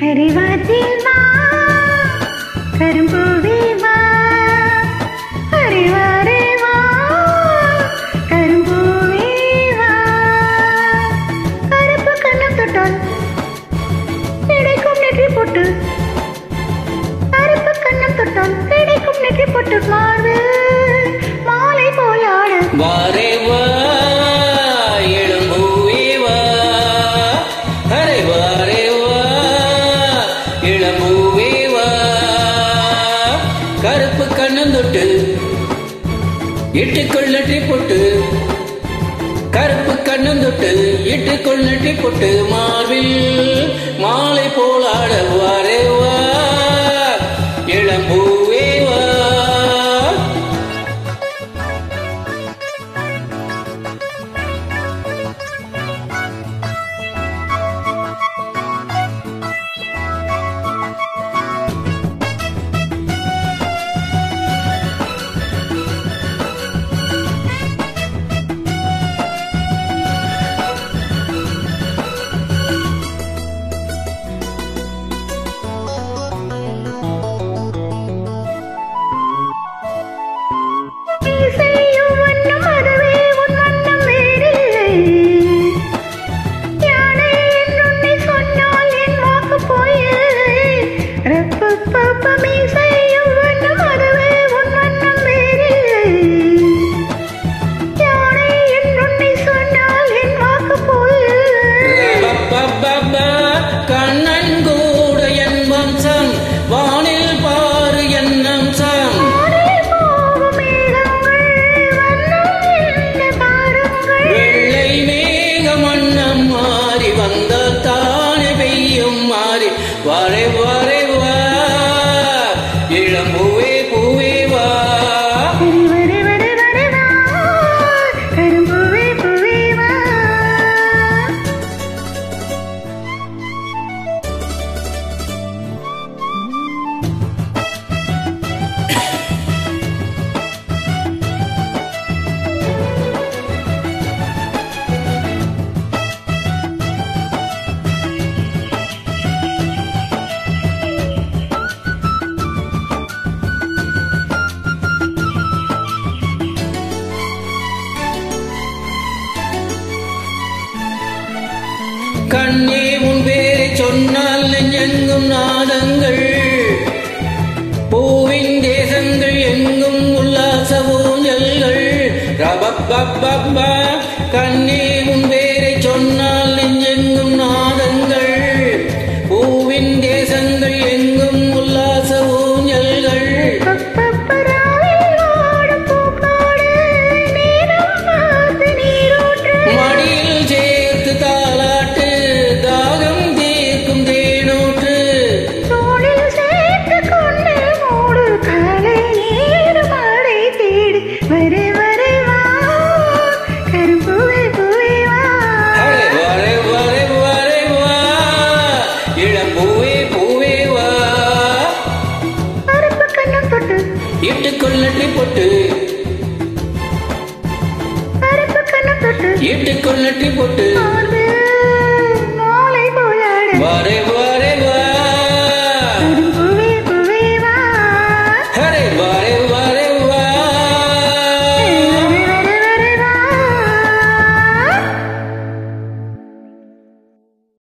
அறிவாத்தில் வா கரும்பூவே வா அறிவாரே வா கரும்பூவே வா கருப்பு கண்ணம் தொட்டால் கிடைக்கும் நெற்றி பொட்டு கருப்பு கண்ணம் தொட்டால் கிடைக்கும் நெற்றி பொட்டு மார்பில் மாலை போலாட வாரே வா இளம்பூவே வா அரே வாரே வா இளம்பூவே வா கருப்பு கண்ணம் தொட்டு இட்டுக்குள் நெற்றி பொட்டு கருப்பு கண்ணம் தொட்டு இட்டுக்குள் நெற்றி பொட்டு மார்பில் மாலை போலாட வாரே வா இளம்பூவே வா வாரே வாரே வா இளம்பூவே பூவே வா வர வர வர வா கரும்பூவே பூவே வா கண்ணே உன் பேரை சொன்னால் நெஞ்செங்கும் நாதங்கள் பூவின் தேசங்கள் எங்கும் உல்லாச ஊஞ்சல்கள் ரபப்பப்பப்பா கண்ணே உன் பேரை சொன்னால் நெஞ்செங்கும் நாதங்கள் பூவின் தேசங்கள் எங்கும் உல்லாச ஊஞ்சல்கள் மடியில் சேர்த்து தாலாட்டு தாகம் தீர்க்கும் தேனூற்று தோளில் சேர்த்து கொண்டு மூடு காலை நீர் மாடை தேடி வர வர வா கரும்பூவே பூவே வா வாரே வாரே வாரே வா இளம்பூவே பூவே வா கருப்பு கண்ணம் தொட்டு இட்டுக்குள் நெற்றி பொட்டு கருப்பு கண்ணம் தொட்டு இட்டுக்குள் நெற்றி பொட்டு